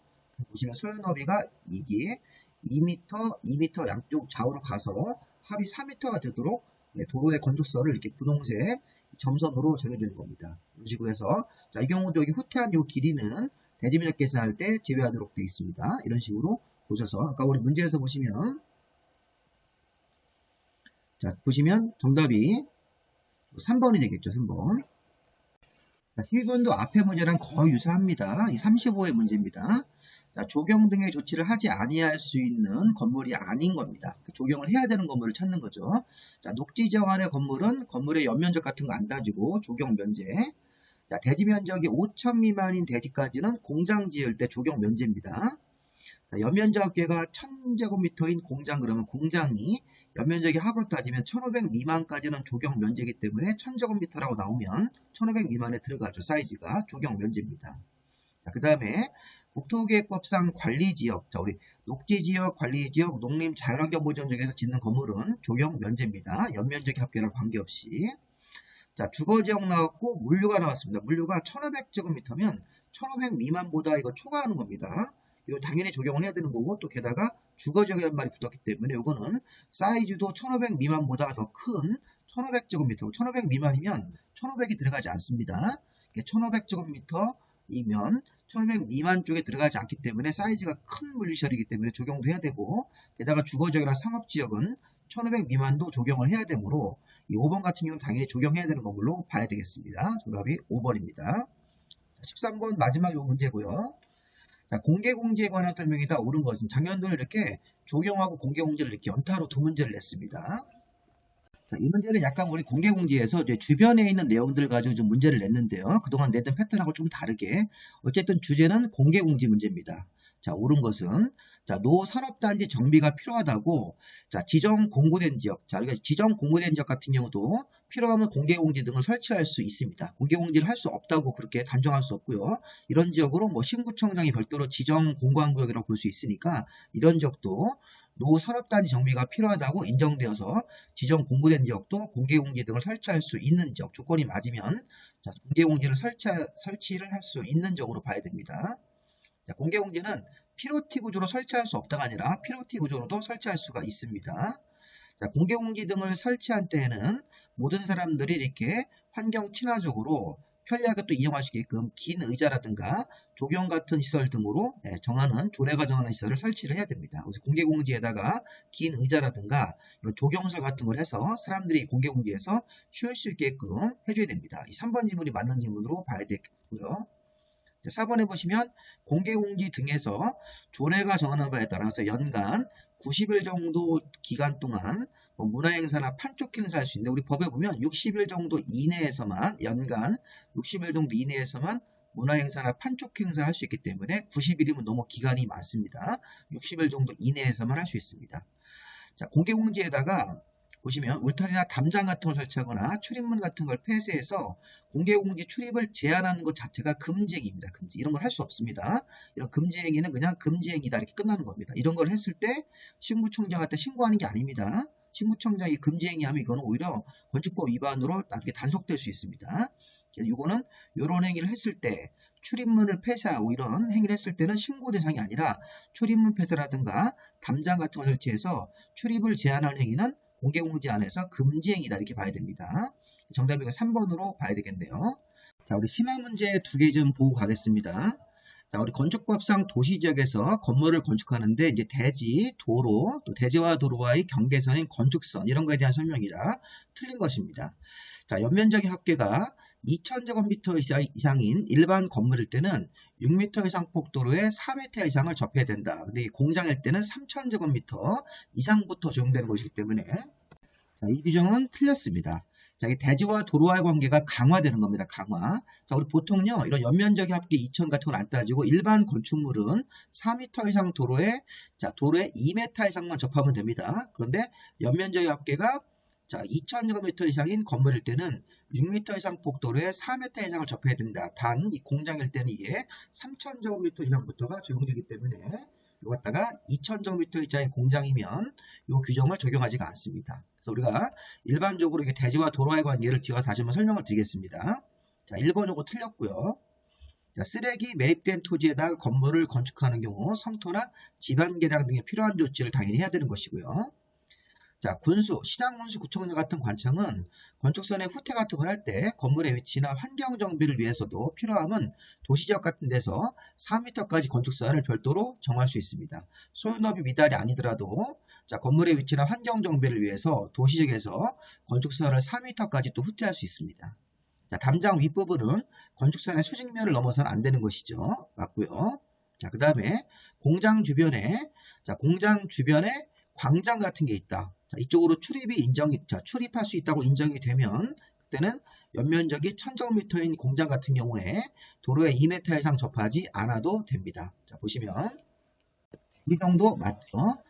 A: 보시면 소요너비가 이게 2m, 2m 양쪽 좌우로 가서 합이 4m가 되도록 도로의 건축선을 이렇게 분홍색 점선으로 정해주는 겁니다. 이런 식으로 해서 자, 이 경우도 여기 후퇴한 이 길이는 대지 면적 계산할 때 제외하도록 되어 있습니다. 이런 식으로 보셔서 아까 우리 문제에서 보시면 자 보시면 정답이 3번이 되겠죠. 3번. 12번도 앞에 문제랑 거의 유사합니다. 이 35의 문제입니다. 자, 조경 등의 조치를 하지 아니할 수 있는 건물이 아닌 겁니다. 조경을 해야 되는 건물을 찾는 거죠. 자, 녹지 지역 안의 건물은 건물의 연면적 같은 거 안 따지고 조경 면제. 자, 대지 면적이 5천 미만인 대지까지는 공장 지을 때 조경 면제입니다. 자, 연면적 합계가 1000제곱미터인 공장 그러면 공장이 연면적이 합으로 따지면 1500 미만까지는 조경 면제이기 때문에 1000제곱미터라고 나오면 1500 미만에 들어가죠. 사이즈가 조경 면제입니다. 자, 그 다음에 국토계획법상 관리지역, 자, 우리 녹지지역, 관리지역, 농림 자연환경보전지역에서 짓는 건물은 조경 면제입니다. 연면적의 합계랑 관계없이. 자, 주거지역 나왔고 물류가 나왔습니다. 물류가 1500제곱미터면 1500 미만보다 이거 초과하는 겁니다. 이거 당연히 적용을 해야 되는 거고 또 게다가 주거지역이라는 말이 붙었기 때문에 이거는 사이즈도 1500 미만보다 더 큰 1500제곱미터, 1500 미만이면 1500이 들어가지 않습니다. 1500제곱미터이면 1500 미만 쪽에 들어가지 않기 때문에 사이즈가 큰 물류시설이기 때문에 적용도 해야 되고 게다가 주거지역이나 상업지역은 1500 미만도 적용을 해야 되므로 이 5번 같은 경우는 당연히 적용해야 되는 건물로 봐야 되겠습니다. 정답이 5번입니다. 13번 마지막 요 문제고요. 자, 공개공지에 관한 설명이다. 옳은 것은 작년도에 이렇게 조경하고 공개공지를 이렇게 연타로 두 문제를 냈습니다. 자, 이 문제는 약간 우리 공개공지에서 주변에 있는 내용들을 가지고 좀 문제를 냈는데요. 그동안 냈던 패턴하고 좀 다르게 어쨌든 주제는 공개공지 문제입니다. 자, 옳은 것은 자, 노산업단지 정비가 필요하다고 자, 지정 공고된 지역 자, 그러니까 지정 공고된 지역 같은 경우도 필요하면 공개공지 등을 설치할 수 있습니다. 공개공지를 할 수 없다고 그렇게 단정할 수 없고요. 이런 지역으로 뭐 신구청장이 별도로 지정 공고한구역이라고 볼 수 있으니까 이런 지역도 노산업단지 정비가 필요하다고 인정되어서 지정 공고된 지역도 공개공지 등을 설치할 수 있는 지역 조건이 맞으면 자, 공개공지를 설치를 할 수 있는 지역으로 봐야 됩니다. 자, 공개공지는 피로티 구조로 설치할 수 없다가 아니라 피로티 구조로도 설치할 수가 있습니다. 자, 공개공지 등을 설치한 때에는 모든 사람들이 이렇게 환경 친화적으로 편리하게 또 이용할 수 있게끔 긴 의자라든가 조경 같은 시설 등으로 정하는 조례가 정하는 시설을 설치를 해야 됩니다. 그래서 공개공지에다가 긴 의자라든가 이런 조경설 같은 걸 해서 사람들이 공개공지에서 쉴 수 있게끔 해줘야 됩니다. 이 3번 질문이 맞는 질문으로 봐야 되겠고요. 4번에 보시면 공개공지 등에서 조례가 정하는 바에 따라서 연간 90일 정도 기간 동안 뭐 문화행사나 판촉 행사 할 수 있는데 우리 법에 보면 60일 정도 이내에서만 연간 60일 정도 이내에서만 문화행사나 판촉 행사를 할 수 있기 때문에 90일이면 너무 기간이 많습니다. 60일 정도 이내에서만 할 수 있습니다. 자, 공개공지에다가 보시면 울타리나 담장 같은 걸 설치하거나 출입문 같은 걸 폐쇄해서 공개공지 출입을 제한하는 것 자체가 금지행위입니다. 금지. 이런 걸 할 수 없습니다. 이런 금지행위는 그냥 금지행위다 이렇게 끝나는 겁니다. 이런 걸 했을 때 신구청장한테 신고하는 게 아닙니다. 신구청장이 금지행위하면 이거는 오히려 건축법 위반으로 나중에 단속될 수 있습니다. 이거는 이런 행위를 했을 때 출입문을 폐쇄하고 이런 행위를 했을 때는 신고 대상이 아니라 출입문 폐쇄라든가 담장 같은 걸 설치해서 출입을 제한하는 행위는 공개공지 안에서 금지행위다 이렇게 봐야 됩니다. 정답이 3번으로 봐야 되겠네요. 자, 우리 심화 문제 2개 좀 보고 가겠습니다. 자, 우리 건축법상 도시지역에서 건물을 건축하는데 이제 대지, 도로, 또 대지와 도로와의 경계선인 건축선 이런 거에 대한 설명이라 틀린 것입니다. 자, 연면적의 합계가 2000제곱미터 이상인 일반 건물일 때는 6m 이상 폭도로에 4m 이상을 접해야 된다. 근데 공장일 때는 3000제곱미터 이상부터 적용되는 것이기 때문에 자, 이 규정은 틀렸습니다. 자, 이 대지와 도로와의 관계가 강화되는 겁니다. 강화. 자, 우리 보통요, 이런 연면적의 합계 2000 같은 걸 안 따지고 일반 건축물은 4m 이상 도로에 2m 이상만 접하면 됩니다. 그런데 연면적의 합계가 자, 2000제곱미터 이상인 건물일 때는 6m 이상 폭도로에 4m 이상을 접해야 된다. 단, 이 공장일 때는 이게 3000제곱미터 이상부터가 적용되기 때문에 이거 갖다가 2000제곱미터 이상의 공장이면 이 규정을 적용하지가 않습니다. 그래서 우리가 일반적으로 이게 대지와 도로와의 관계를 뒤에 다시 한번 설명을 드리겠습니다. 자, 1번 요거 틀렸고요. 자, 쓰레기 매립된 토지에다가 건물을 건축하는 경우 성토나 집안 개량 등에 필요한 조치를 당연히 해야 되는 것이고요. 자, 군수, 시장군수, 구청장 같은 관청은 건축선의 후퇴 같은 걸 할 때 건물의 위치나 환경 정비를 위해서도 필요하면 도시지역 같은 데서 4m까지 건축선을 별도로 정할 수 있습니다. 소유너비 미달이 아니더라도 자, 건물의 위치나 환경 정비를 위해서 도시지역에서 건축선을 4m까지 또 후퇴할 수 있습니다. 자, 담장 윗부분은 건축선의 수직면을 넘어서는 안 되는 것이죠. 맞고요. 자, 그 다음에 공장 주변에 광장 같은 게 있다. 자, 이쪽으로 출입할 수 있다고 인정이 되면 그때는 연면적이 1000제곱미터인 공장 같은 경우에 도로에 2m 이상 접하지 않아도 됩니다. 자, 보시면 이 정도 맞죠?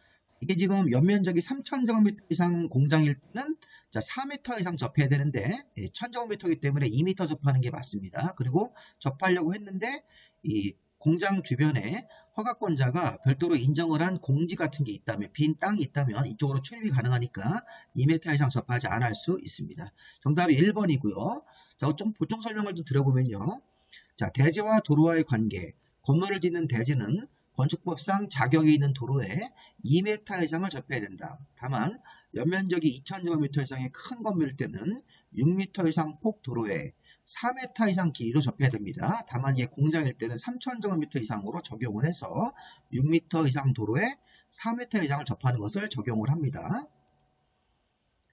A: 이게 지금 연면적이 3000제곱미터 이상 공장일 때는 자, 4m 이상 접해야 되는데 1000제곱미터이기 때문에 2m 접하는 게 맞습니다. 그리고 접하려고 했는데 이 공장 주변에 허가권자가 별도로 인정을 한 공지 같은 게 있다면, 빈 땅이 있다면 이쪽으로 출입이 가능하니까 2m 이상 접하지 않을 수 있습니다. 정답이 1번이고요. 자, 좀 보충 설명을 좀 드려보면요. 자, 대지와 도로와의 관계. 건물을 짓는 대지는 건축법상 자격이 있는 도로에 2m 이상을 접해야 된다. 다만 연면적이 2000제곱미터 이상의 큰 건물일 때는 6m 이상 폭 도로에 4m 이상 길이로 접해야 됩니다. 다만 이게 공장일 때는 3000제곱미터 이상으로 적용을 해서 6m 이상 도로에 4m 이상을 접하는 것을 적용을 합니다.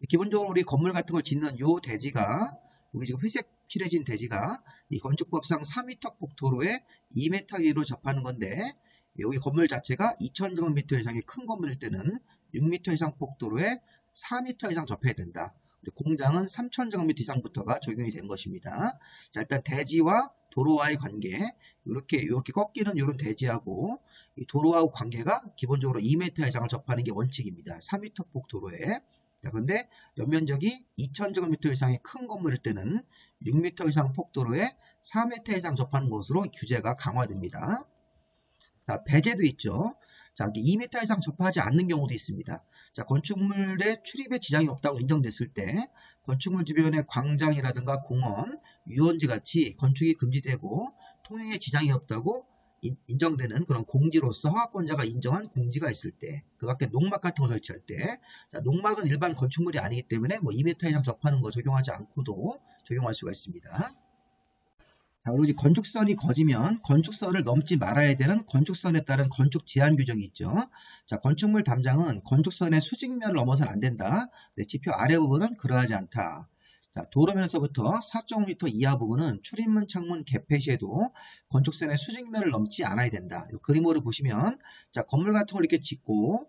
A: 기본적으로 우리 건물 같은 걸 짓는 요 대지가 여기 지금 회색 칠해진 대지가 이 건축법상 4m 폭 도로에 2m 길이로 접하는 건데 여기 건물 자체가 2000제곱미터 이상의 큰 건물일 때는 6m 이상 폭 도로에 4m 이상 접해야 된다. 공장은 3000제곱미터 이상부터가 적용이 된 것입니다. 자, 일단 대지와 도로와의 관계, 이렇게 꺾이는 이런 대지하고 이 도로하고 관계가 기본적으로 2m 이상을 접하는 게 원칙입니다. 4m 폭 도로에. 자, 그런데 연면적이 2000제곱미터 이상의 큰 건물일 때는 6m 이상 폭도로에 4m 이상 접하는 것으로 규제가 강화됩니다. 자, 배제도 있죠. 자, 2m 이상 접하지 않는 경우도 있습니다. 자, 건축물의 출입에 지장이 없다고 인정됐을 때 건축물 주변의 광장이라든가 공원, 유원지 같이 건축이 금지되고 통행에 지장이 없다고 인정되는 그런 공지로서 허가권자가 인정한 공지가 있을 때, 그 밖에 농막 같은 거 설치할 때, 자, 농막은 일반 건축물이 아니기 때문에 뭐 2m 이상 접하는 거 적용하지 않고도 적용할 수가 있습니다. 자, 그리고 이제 건축선이 거지면 건축선을 넘지 말아야 되는 건축선에 따른 건축 제한 규정이 있죠. 자, 건축물 담장은 건축선의 수직면을 넘어서는 안 된다. 네, 지표 아래 부분은 그러하지 않다. 자, 도로면에서부터 4.5m 이하 부분은 출입문, 창문, 개폐 시에도 건축선의 수직면을 넘지 않아야 된다. 이 그림으로 보시면 자, 건물 같은 걸 이렇게 짓고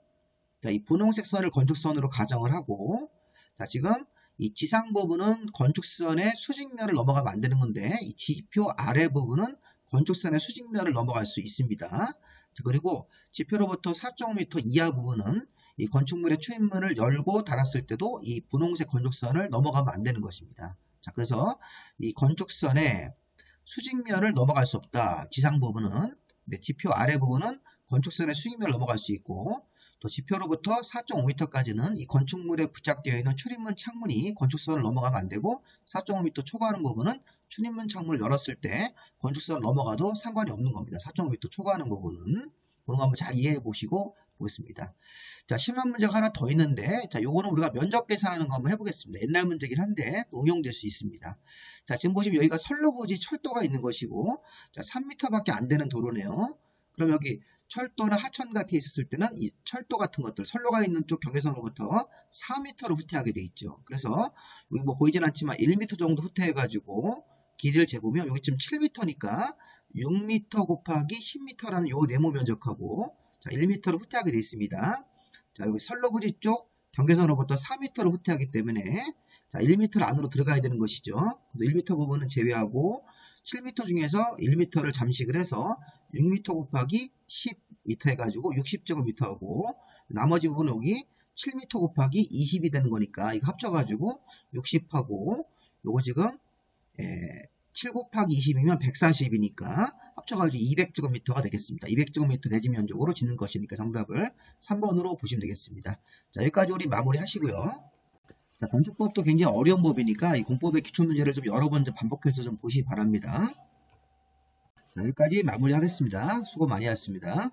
A: 자, 이 분홍색 선을 건축선으로 가정을 하고 자, 지금 이 지상 부분은 건축선의 수직면을 넘어가면 안 되는 건데 이 지표 아래 부분은 건축선의 수직면을 넘어갈 수 있습니다. 자, 그리고 지표로부터 4.5m 이하 부분은 이 건축물의 출입문을 열고 닫았을 때도 이 분홍색 건축선을 넘어가면 안 되는 것입니다. 자, 그래서 이 건축선의 수직면을 넘어갈 수 없다. 지상 부분은. 네, 지표 아래 부분은 건축선의 수직면을 넘어갈 수 있고 또 지표로부터 4.5m까지는 이 건축물에 부착되어 있는 출입문, 창문이 건축선을 넘어가면 안 되고 4.5m 초과하는 부분은 출입문, 창문을 열었을 때 건축선을 넘어가도 상관이 없는 겁니다. 4.5m 초과하는 부분은. 그런 거 한번 잘 이해해 보시고 보겠습니다. 자, 실만 문제가 하나 더 있는데 자, 요거는 우리가 면적 계산하는 거 한번 해보겠습니다. 옛날 문제긴 한데 또 응용될 수 있습니다. 자, 지금 보시면 여기가 선로부지 철도가 있는 것이고 자, 3m밖에 안 되는 도로네요. 그럼 여기 철도나 하천 같은 게 있었을 때는 이 철도 같은 것들, 선로가 있는 쪽 경계선으로부터 4m로 후퇴하게 돼 있죠. 그래서 여기 뭐 보이진 않지만 1m 정도 후퇴해가지고 길이를 재보면 여기 지금 7m니까 6m 곱하기 10m라는 요 네모 면적하고 자, 1m로 후퇴하게 돼 있습니다. 자, 여기 선로부지 쪽 경계선으로부터 4m로 후퇴하기 때문에 자, 1m 안으로 들어가야 되는 것이죠. 그래서 1m 부분은 제외하고 7m 중에서 1m를 잠식을 해서 6m 곱하기 10m 해가지고 60제곱미터하고 나머지 부분은 여기 7m 곱하기 20이 되는 거니까 이거 합쳐가지고 60하고 요거 지금 7 곱하기 20이면 140이니까 합쳐가지고 200제곱미터가 되겠습니다. 200제곱미터 대지 면적으로 짓는 것이니까 정답을 3번으로 보시면 되겠습니다. 자, 여기까지 우리 마무리 하시고요. 자, 건축법도 굉장히 어려운 법이니까 이 공법의 기출문제를 좀 여러 번 반복해서 좀 보시기 바랍니다. 자, 여기까지 마무리하겠습니다. 수고 많이 하셨습니다.